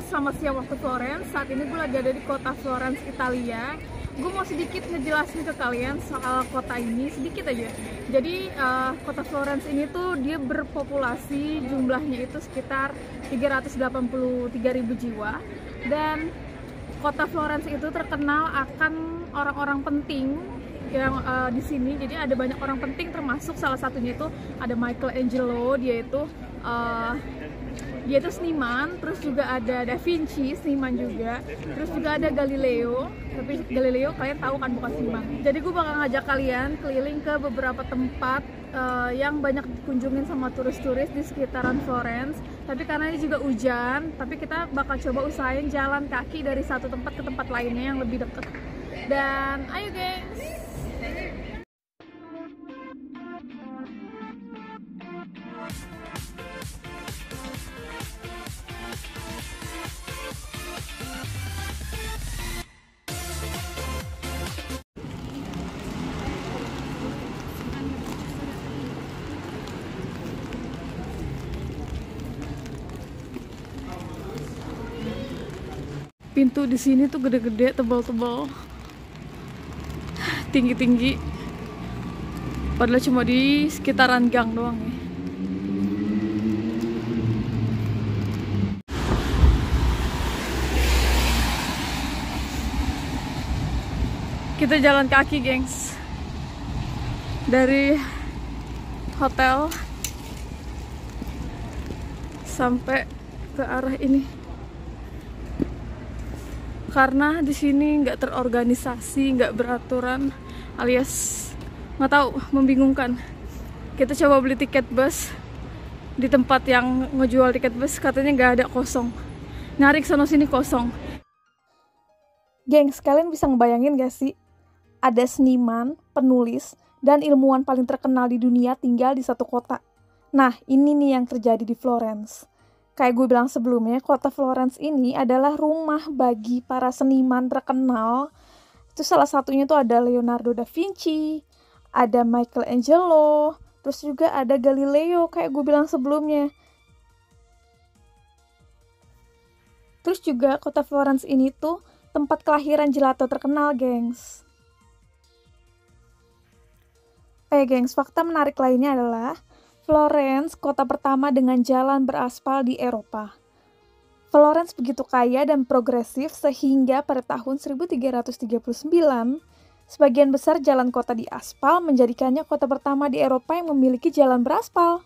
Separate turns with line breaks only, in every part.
selamat siang waktu Florence. Saat ini gue lagi ada di kota Florence, Italia. Gue mau sedikit ngejelasin ke kalian soal kota ini, sedikit aja. Jadi kota Florence ini tuh dia berpopulasi, jumlahnya itu sekitar 383.000 jiwa. Dan kota Florence itu terkenal akan orang-orang penting yang di sini. Jadi ada banyak orang penting, termasuk salah satunya itu ada Michelangelo, dia itu seniman. Terus juga ada Da Vinci, seniman juga. Terus juga ada Galileo, tapi Galileo kalian tahu kan bukan seniman. Jadi gue bakal ngajak kalian keliling ke beberapa tempat yang banyak dikunjungin sama turis-turis di sekitaran Florence. Tapi karena ini juga hujan, tapi kita bakal coba usahain jalan kaki dari satu tempat ke tempat lainnya yang lebih dekat. Dan ayo gengs! Pintu di sini tuh gede-gede, tebal-tebal, tinggi-tinggi. Padahal cuma di sekitaran gang doang ya. Kita jalan kaki, gengs. Dari hotel sampai ke arah ini. Karena di sini nggak terorganisasi, nggak beraturan, alias nggak tahu, membingungkan. Kita coba beli tiket bus di tempat yang ngejual tiket bus, katanya nggak ada, kosong. Nyari sono sini kosong. Gengs, kalian bisa ngebayangin gak sih? Ada seniman, penulis, dan ilmuwan paling terkenal di dunia tinggal di satu kota. Nah, ini nih yang terjadi di Florence. Kayak gue bilang sebelumnya, kota Florence ini adalah rumah bagi para seniman terkenal. Itu salah satunya tuh ada Leonardo da Vinci, ada Michelangelo, terus juga ada Galileo kayak gue bilang sebelumnya. Terus juga kota Florence ini tuh tempat kelahiran gelato terkenal, gengs. Gengs, fakta menarik lainnya adalah Florence, kota pertama dengan jalan beraspal di Eropa. Florence begitu kaya dan progresif sehingga pada tahun 1339, sebagian besar jalan kota diaspal menjadikannya kota pertama di Eropa yang memiliki jalan beraspal.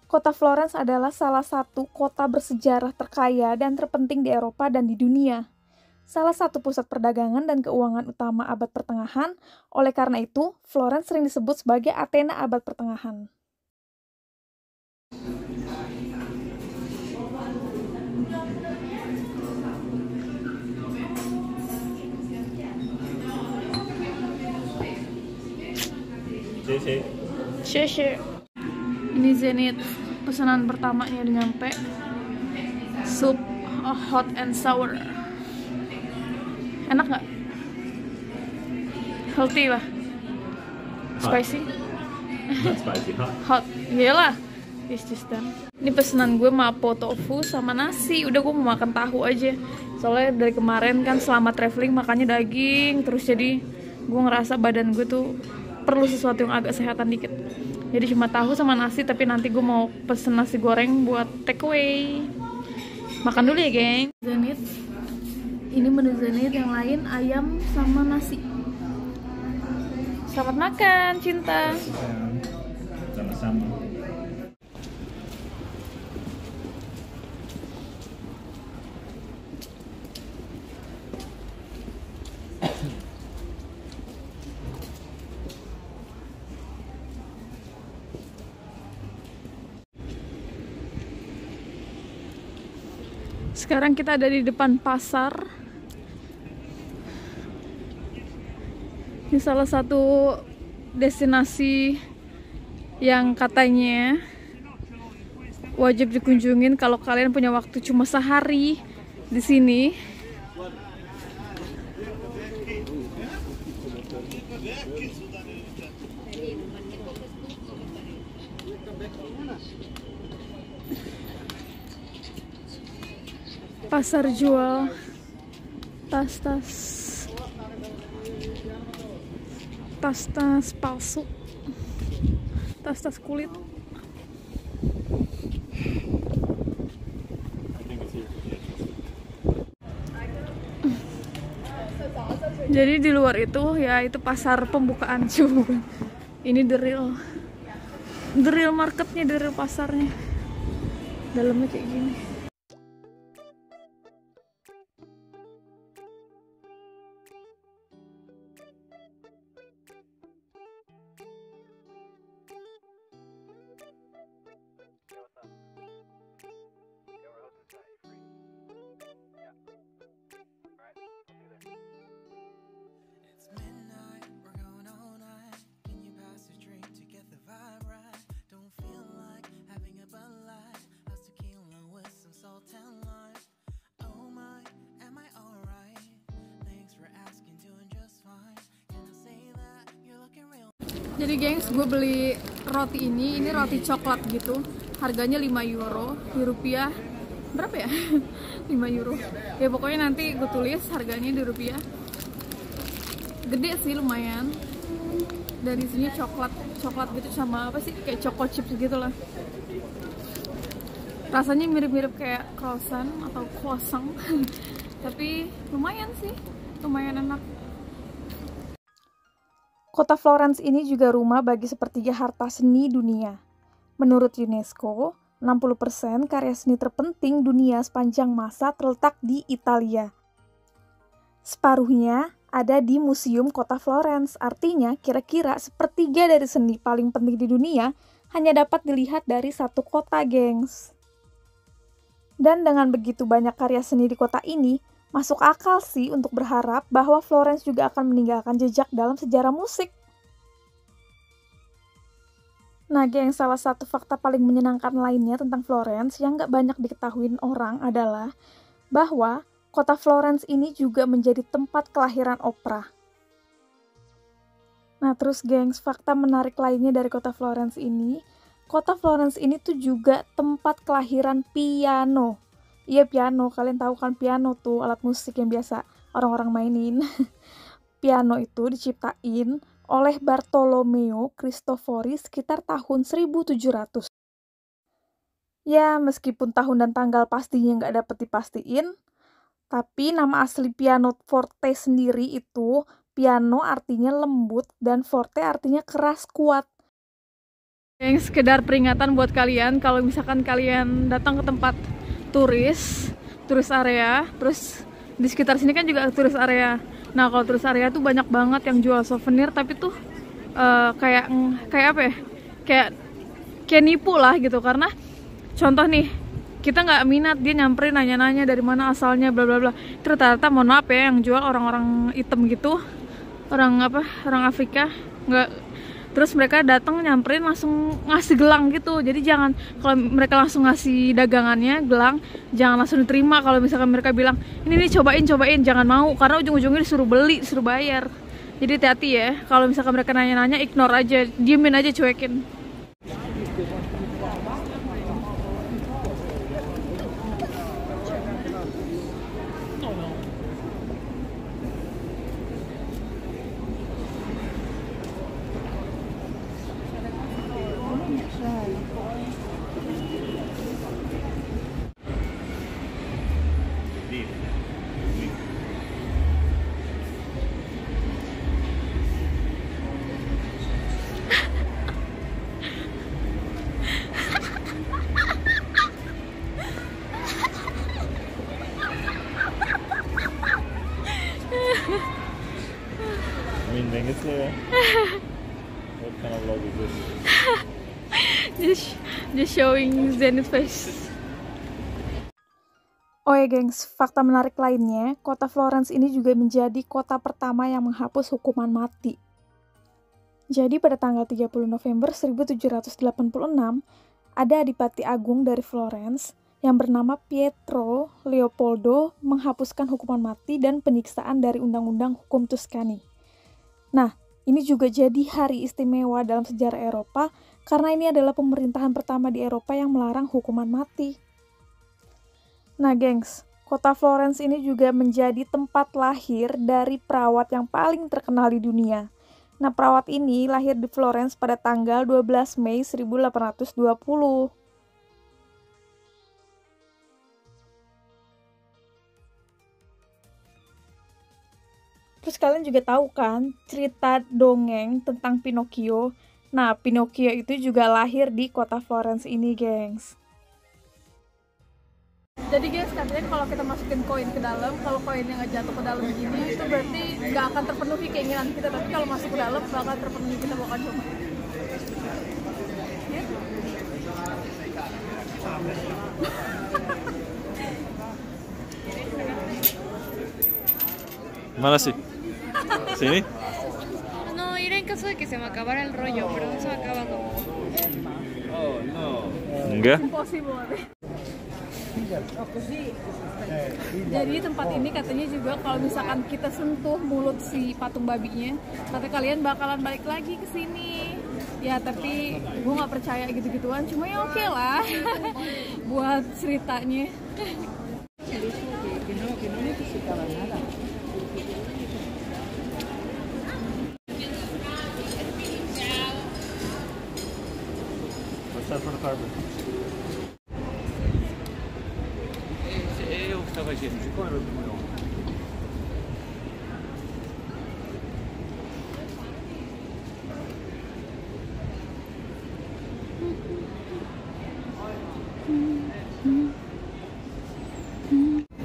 Kota Florence adalah salah satu kota bersejarah terkaya dan terpenting di Eropa dan di dunia. Salah satu pusat perdagangan dan keuangan utama abad pertengahan, oleh karena itu, Florence sering disebut sebagai Athena abad pertengahan. Sheshe. Ini Zenith, pesanan pertamanya udah nyampe. Sup hot and sour. Enak nggak? Healthy lah. Spicy?
Not spicy, hot.
Hot, iyalah. It's just done. Ini pesanan gue mapo tofu sama nasi. Udah gue mau makan tahu aja. Soalnya dari kemarin kan selama traveling makannya daging terus, jadi gue ngerasa badan gue tuh perlu sesuatu yang agak sehatan dikit. Jadi cuma tahu sama nasi, tapi nanti gue mau pesen nasi goreng buat take away. Makan dulu ya, geng. Zenith. Ini menu Zenith, yang lain ayam sama nasi. Selamat makan, cinta.
Sama-sama.
Sekarang kita ada di depan pasar. Ini salah satu destinasi yang katanya wajib dikunjungin kalau kalian punya waktu cuma sehari di sini. Pasar jual tas-tas palsu, tas-tas kulit. Jadi di luar itu ya itu pasar pembukaan juga. Ini the real marketnya, the real pasarnya. Dalamnya kayak gini. Jadi gengs, gue beli roti ini roti coklat gitu. Harganya 5 euro, di rupiah berapa ya? 5 euro. Ya pokoknya nanti gue tulis harganya di rupiah. Gede sih lumayan. Dan di sini coklat gitu sama apa sih? Kayak choco chips gitu lah. Rasanya mirip-mirip kayak croissant atau croissant. Tapi lumayan sih, lumayan enak. Kota Florence ini juga rumah bagi sepertiga harta seni dunia. Menurut UNESCO, 60% karya seni terpenting dunia sepanjang masa terletak di Italia. Separuhnya ada di Museum Kota Florence, artinya kira-kira sepertiga dari seni paling penting di dunia hanya dapat dilihat dari satu kota, gengs. Dan dengan begitu banyak karya seni di kota ini, masuk akal sih untuk berharap bahwa Florence juga akan meninggalkan jejak dalam sejarah musik. Nah, geng, salah satu fakta paling menyenangkan lainnya tentang Florence yang gak banyak diketahui orang adalah bahwa kota Florence ini juga menjadi tempat kelahiran opera. Nah, terus gengs, fakta menarik lainnya dari kota Florence ini tuh juga tempat kelahiran piano. Iya, piano. Kalian tahu kan piano tuh alat musik yang biasa orang-orang mainin. Piano itu diciptain oleh Bartolomeo Cristofori sekitar tahun 1700. Ya, meskipun tahun dan tanggal pastinya nggak dapat dipastiin, tapi nama asli pianoforte sendiri itu, piano artinya lembut dan forte artinya keras kuat. Yang sekedar peringatan buat kalian, kalau misalkan kalian datang ke tempat turis area, terus di sekitar sini kan juga turis area. Nah, kalau turis area tuh banyak banget yang jual souvenir, tapi tuh kayak apa ya? Kayak nipu lah gitu. Karena contoh nih, kita nggak minat, dia nyamperin nanya-nanya dari mana asalnya, bla bla bla. Ternyata mohon maaf ya, yang jual orang-orang hitam gitu, orang Afrika, nggak. Terus mereka datang nyamperin langsung ngasih gelang gitu. Jadi jangan, kalau mereka langsung ngasih dagangannya gelang, jangan langsung diterima. Kalau misalkan mereka bilang ini nih cobain, jangan mau, karena ujung-ujungnya disuruh beli, disuruh bayar. Jadi hati-hati ya, kalau misalkan mereka nanya-nanya, ignore aja, diemin aja, cuekin.
banget sih ya. What kind of vlog is this?
Just showing Zenith face. Oh ya gengs, fakta menarik lainnya, kota Florence ini juga menjadi kota pertama yang menghapus hukuman mati. Jadi pada tanggal 30 November 1786, ada Adipati Agung dari Florence yang bernama Pietro Leopoldo menghapuskan hukuman mati dan penyiksaan dari Undang-Undang Hukum Tuscany. Nah, ini juga jadi hari istimewa dalam sejarah Eropa karena ini adalah pemerintahan pertama di Eropa yang melarang hukuman mati. Nah gengs, Kota Florence ini juga menjadi tempat lahir dari perawat yang paling terkenal di dunia. Nah, perawat ini lahir di Florence pada tanggal 12 Mei 1820. Terus kalian juga tahu kan cerita dongeng tentang Pinocchio? Nah, Pinocchio itu juga lahir di kota Florence ini, gengs. Jadi guys, katanya kalau kita masukin koin ke dalam, kalau koinnya nggak jatuh ke dalam gini, itu berarti nggak akan terpenuhi keinginan kita. Tapi kalau masuk ke dalam, bakal terpenuhi. Kita bakal coba. Ya?
Mana sih? Sini?
No, ir en caso de que se me acabara el rollo, pero no se me acaba como.
Oh no. Enggak?
Impossible. Jadi tempat ini katanya juga kalau misalkan kita sentuh mulut si patung babinya, kata kalian bakalan balik lagi ke sini. Ya tapi gue nggak percaya gitu-gituan, cuma ya oke lah buat ceritanya.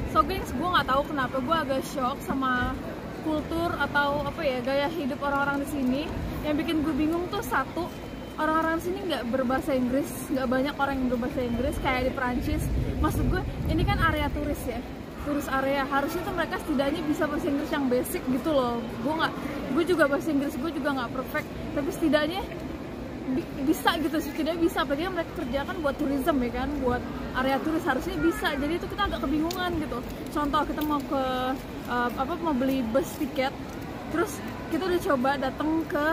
So gengs, gue nggak tahu kenapa gue agak shock sama kultur atau apa ya gaya hidup orang-orang di sini. Yang bikin gue bingung tuh satu, orang-orang di sini nggak berbahasa Inggris, nggak banyak orang yang berbahasa Inggris kayak di Perancis. Maksud gue ini kan area turis ya, turis area, harusnya tuh mereka setidaknya bisa bahasa Inggris yang basic gitu loh. Gue juga bahasa Inggris gue juga nggak perfect, tapi setidaknya bisa gitu, setidaknya bisa. Apalagi mereka kerja kan buat tourism ya kan, buat area turis, harusnya bisa. Jadi itu kita agak kebingungan gitu. Contoh kita mau ke mau beli bus tiket, terus kita udah coba datang ke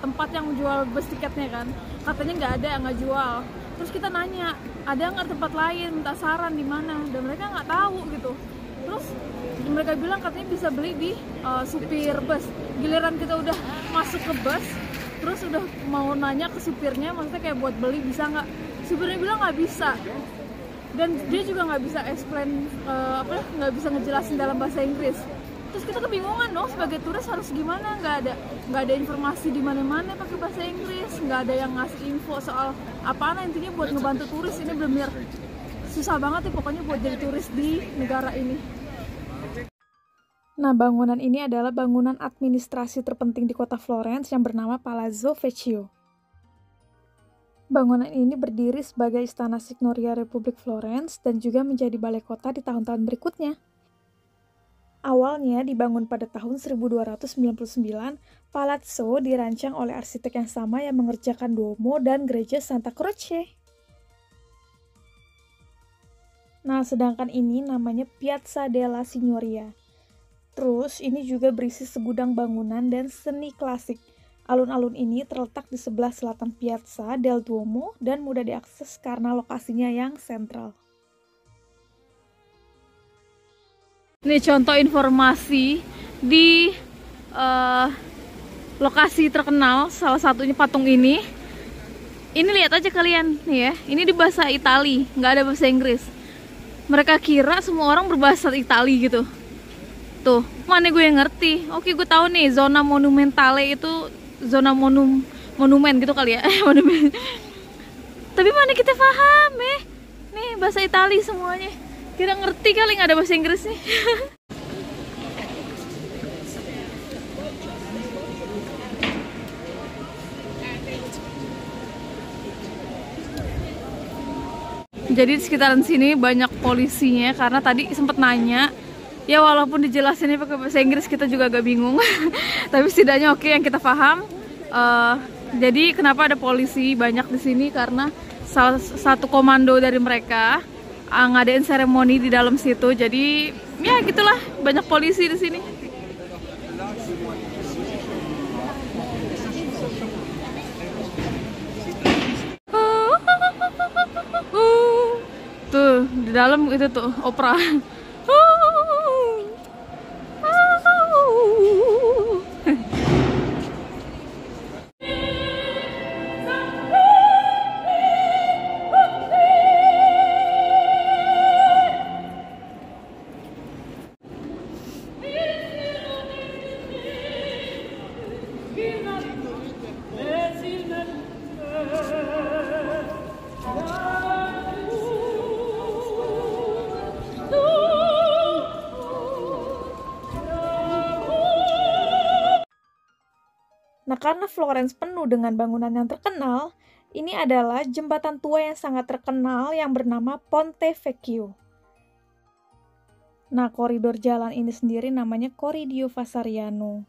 tempat yang jual bus tiketnya kan, katanya nggak ada, nggak jual. Terus kita nanya ada nggak tempat lain, minta saran di mana, dan mereka nggak tahu gitu. Terus mereka bilang katanya bisa beli di supir bus. Giliran kita udah masuk ke bus, terus udah mau nanya ke supirnya, maksudnya kayak buat beli bisa nggak, supirnya bilang nggak bisa, dan dia juga nggak bisa explain nggak bisa ngejelasin dalam bahasa Inggris. Terus kita kebingungan dong sebagai turis harus gimana, nggak ada informasi di mana-mana pakai bahasa Inggris, nggak ada yang ngasih info soal apaan. Intinya buat ngebantu turis ini benar-benar susah banget ya pokoknya buat jadi turis di negara ini. Nah, bangunan ini adalah bangunan administrasi terpenting di kota Florence yang bernama Palazzo Vecchio. Bangunan ini berdiri sebagai istana Signoria Republik Florence dan juga menjadi balai kota di tahun-tahun berikutnya. Awalnya dibangun pada tahun 1299, Palazzo dirancang oleh arsitek yang sama yang mengerjakan Duomo dan gereja Santa Croce. Nah, sedangkan ini namanya Piazza della Signoria. Terus, ini juga berisi segudang bangunan dan seni klasik. Alun-alun ini terletak di sebelah selatan Piazza del Duomo dan mudah diakses karena lokasinya yang sentral. Ini contoh informasi di lokasi terkenal, salah satunya patung ini. Ini lihat aja kalian, nih ya. Ini di bahasa Itali, nggak ada bahasa Inggris. Mereka kira semua orang berbahasa Itali gitu. Tuh, mana gue yang ngerti. Oke, gue tahu nih, zona monumentale itu zona monumen gitu kali ya. Monumen. Tapi mana kita paham nih bahasa Itali semuanya. Kira ngerti kali nggak ada bahasa Inggris nih. Jadi di sekitaran sini banyak polisinya karena tadi sempat nanya. Ya walaupun dijelasinnya pakai bahasa Inggris kita juga agak bingung. Tapi setidaknya oke yang kita paham. Jadi kenapa ada polisi banyak di sini karena salah satu komando dari mereka ngadain seremoni di dalam situ. Jadi ya gitulah, banyak polisi di sini. Tuh di dalam itu tuh opera. karena Florence penuh dengan bangunan yang terkenal, ini adalah jembatan tua yang sangat terkenal yang bernama Ponte Vecchio. Nah, koridor jalan ini sendiri namanya Corridio Vasariano.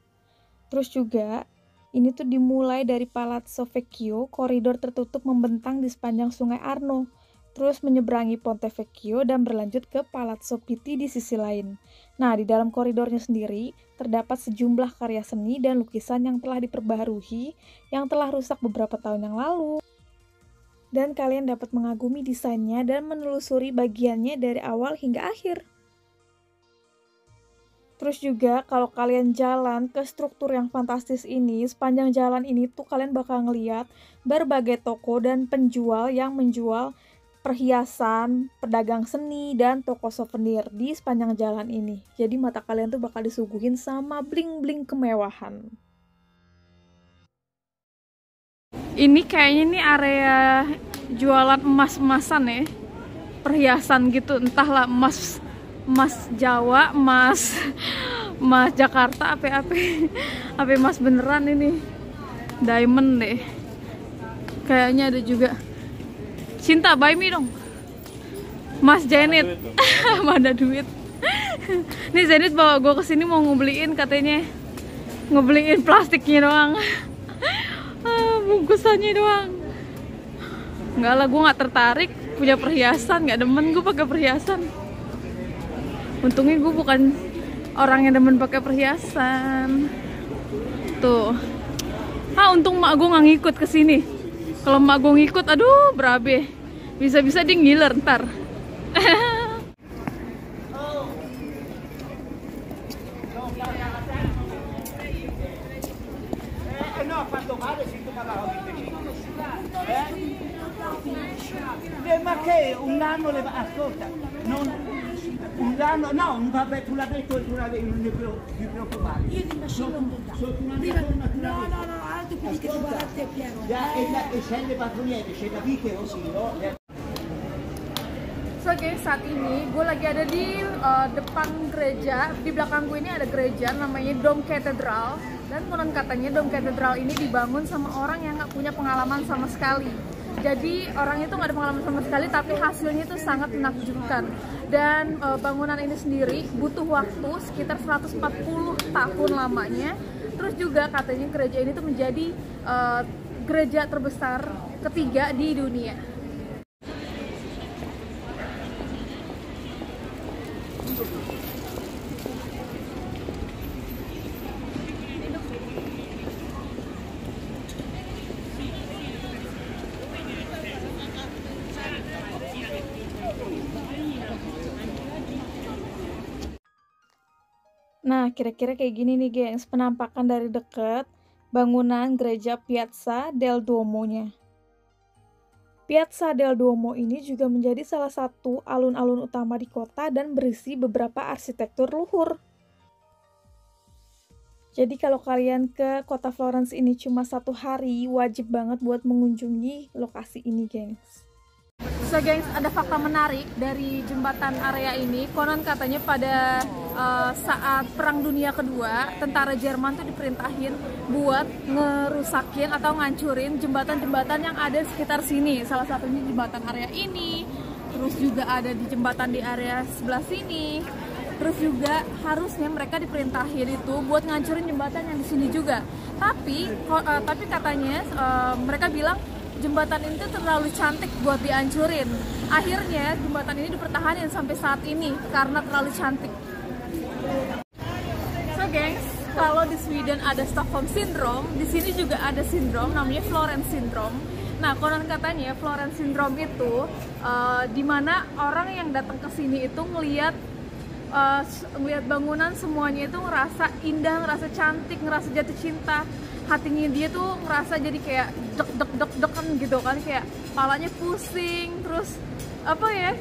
Terus juga, ini tuh dimulai dari Palazzo Vecchio, koridor tertutup membentang di sepanjang Sungai Arno, terus menyeberangi Ponte Vecchio dan berlanjut ke Palazzo Pitti di sisi lain. Nah, di dalam koridornya sendiri, terdapat sejumlah karya seni dan lukisan yang telah diperbaharui, yang telah rusak beberapa tahun yang lalu. Dan kalian dapat mengagumi desainnya dan menelusuri bagiannya dari awal hingga akhir. Terus juga kalau kalian jalan ke struktur yang fantastis ini, sepanjang jalan ini tuh kalian bakal ngeliat berbagai toko dan penjual yang menjual perhiasan, pedagang seni, dan toko souvenir di sepanjang jalan ini. Jadi mata kalian tuh bakal disuguhin sama bling-bling kemewahan.
Ini kayaknya nih area jualan emas-emasan ya, perhiasan gitu, entahlah emas Jawa, emas Jakarta, apa emas beneran ini, diamond deh. Kayaknya ada juga. Cinta, buy me dong. Mas Janet, mana duit? Nih Zenit bawa gue kesini mau ngebeliin, katanya ngebeliin plastiknya doang. Bungkusannya doang. Enggak lah, gue nggak tertarik punya perhiasan, nggak demen gue pakai perhiasan. Untungnya gue bukan orang yang demen pakai perhiasan. Tuh. Untung mak gue nggak ngikut ke sini. Kalau mak gue ngikut, aduh berabe. Bisa-bisa dia ngiler ntar.
Ma che un anno le va, ascolta, non un anno, no, vabbè, tu l'hai detto e tu non ti preoccupare.
Io ti lascio lontano.
Sotto una mia donna tu l'hai detto.
No, altro perché ti guardate piano.
E sei le padroniere, c'è capite così, no?
So guys, saat ini gue lagi ada di depan gereja. Di belakang gue ini ada gereja namanya Dom Cathedral. Dan konon katanya Dom Cathedral ini dibangun sama orang yang nggak punya pengalaman sama sekali. Jadi orang itu nggak ada pengalaman sama sekali, tapi hasilnya itu sangat menakjubkan. Dan bangunan ini sendiri butuh waktu sekitar 140 tahun lamanya. Terus juga katanya gereja ini tuh menjadi gereja terbesar ketiga di dunia.
Nah, kira-kira kayak gini nih, gengs, penampakan dari dekat bangunan gereja Piazza del Duomo-nya. Piazza del Duomo ini juga menjadi salah satu alun-alun utama di kota dan berisi beberapa arsitektur luhur. Jadi kalau kalian ke kota Florence ini cuma 1 hari, wajib banget buat mengunjungi lokasi ini, gengs.
So gengs, ada fakta menarik dari jembatan area ini. Konon katanya pada saat Perang Dunia Kedua, tentara Jerman tuh diperintahin buat ngerusakin atau ngancurin jembatan-jembatan yang ada di sekitar sini. Salah satunya jembatan area ini, terus juga ada di jembatan di area sebelah sini. Terus juga harusnya mereka diperintahin itu buat ngancurin jembatan yang di sini juga. Tapi katanya mereka bilang jembatan ini tuh terlalu cantik buat dihancurin. Akhirnya jembatan ini dipertahankan sampai saat ini karena terlalu cantik. So gengs, kalau di Sweden ada Stockholm Syndrome, di sini juga ada sindrom namanya Florence Syndrome. Nah, konon katanya Florence Syndrome itu dimana orang yang datang ke sini itu ngelihat bangunan semuanya itu ngerasa indah, ngerasa cantik, ngerasa jatuh cinta. Hatinya dia tuh ngerasa jadi kayak deg-deg-deg-degan gitu kan, kayak kepalanya pusing, terus apa ya,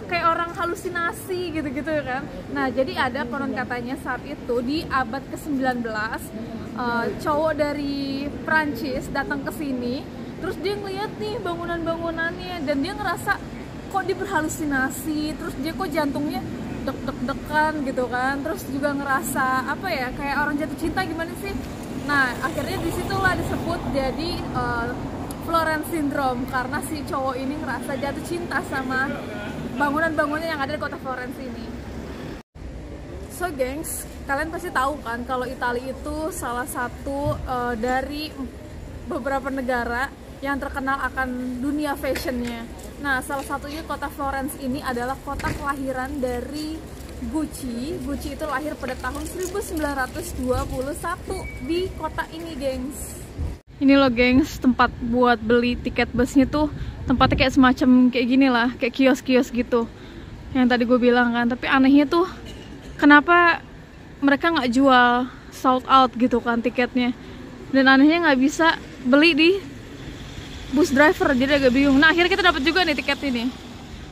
kayak orang halusinasi gitu-gitu kan. Nah, jadi ada konon katanya saat itu di abad ke-19 cowok dari Prancis datang ke sini, terus dia ngeliat nih bangunan-bangunannya dan dia ngerasa kok dia berhalusinasi, terus dia kok jantungnya deg-deg-degan gitu kan, terus juga ngerasa apa ya, kayak orang jatuh cinta gimana sih. Nah, akhirnya disitulah disebut jadi Florence Syndrome, karena si cowok ini ngerasa jatuh cinta sama bangunan-bangunan yang ada di kota Florence ini. So gengs, kalian pasti tahu kan kalau Italia itu salah satu dari beberapa negara yang terkenal akan dunia fashionnya. Nah, salah satunya kota Florence ini adalah kota kelahiran dari Gucci. Gucci itu lahir pada tahun 1921 di kota ini, gengs. Ini loh, gengs, tempat buat beli tiket busnya tuh tempatnya kayak semacam kayak gini lah, kayak kios-kios gitu. Yang tadi gue bilang kan, tapi anehnya tuh kenapa mereka nggak jual sold out gitu kan tiketnya. Dan anehnya nggak bisa beli di bus driver, jadi agak bingung. Nah, akhirnya kita dapat juga nih tiket ini.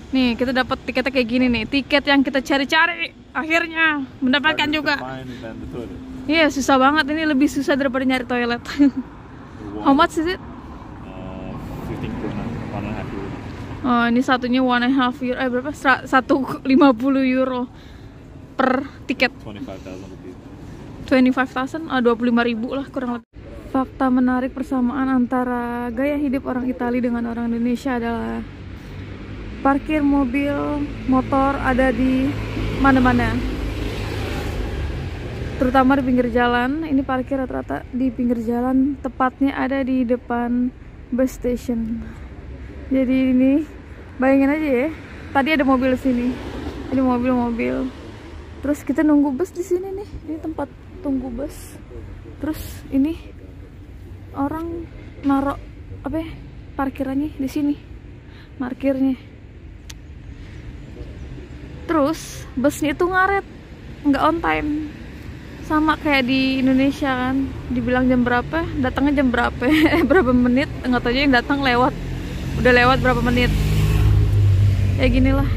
Nih, kita dapat tiketnya kayak gini nih. Tiket yang kita cari-cari akhirnya mendapatkan juga. Iya, susah banget. Ini lebih susah daripada nyari toilet. How much is it?
15 krona, 1,5 euro.
Oh, ini satunya 1,5 euro. Berapa? 150 euro per tiket.
25,000 rupiah.
25,000, 25.000 lah kurang lebih. Fakta menarik persamaan antara gaya hidup orang Italia dengan orang Indonesia adalah parkir mobil, motor ada di mana-mana. Terutama di pinggir jalan. Ini parkir rata-rata di pinggir jalan, tepatnya ada di depan bus station. Jadi ini bayangin aja ya, tadi ada mobil di sini. Ini mobil-mobil. Terus kita nunggu bus di sini nih. Ini tempat tunggu bus. Terus ini orang naruh apa ya, parkirannya di sini, parkirnya. Terus busnya itu ngaret, nggak on time, sama kayak di Indonesia kan, dibilang jam berapa, datangnya jam berapa, berapa menit, nggak tahu aja yang datang lewat, udah lewat berapa menit. Ya ginilah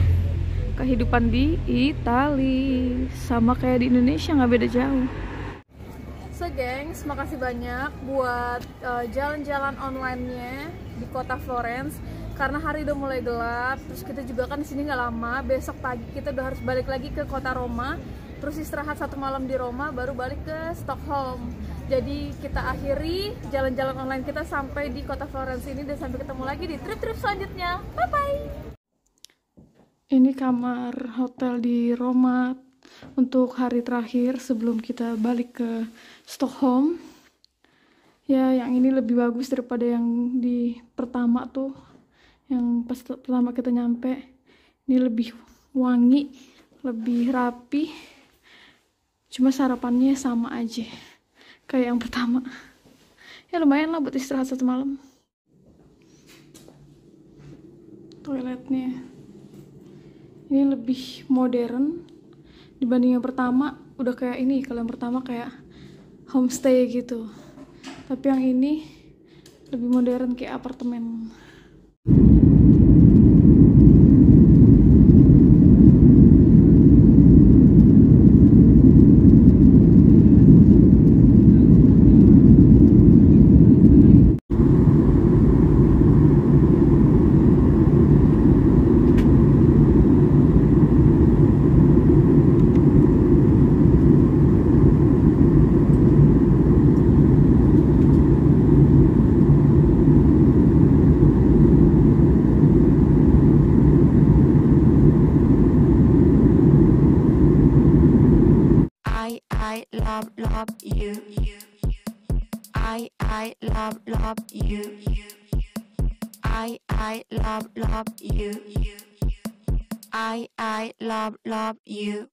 kehidupan di Italia, sama kayak di Indonesia, nggak beda jauh. So gengs, makasih banyak buat jalan-jalan online-nya di kota Florence. Karena hari udah mulai gelap, terus kita juga kan di sini nggak lama. Besok pagi kita udah harus balik lagi ke kota Roma, terus istirahat 1 malam di Roma, baru balik ke Stockholm. Jadi kita akhiri jalan-jalan online kita sampai di kota Florence ini, dan sampai ketemu lagi di trip-trip selanjutnya. Bye bye. Ini kamar hotel di Roma untuk hari terakhir sebelum kita balik ke Stockholm. Ya, yang ini lebih bagus daripada yang di pertama tuh, yang pas pertama kita nyampe. Ini lebih wangi, lebih rapi, cuma sarapannya sama aja kayak yang pertama. Ya lumayan lah buat istirahat 1 malam. Toiletnya ini lebih modern dibanding yang pertama. Udah kayak ini, kalau yang pertama kayak homestay gitu, tapi yang ini lebih modern kayak apartemen.
love you. I love you. I love you. I love you.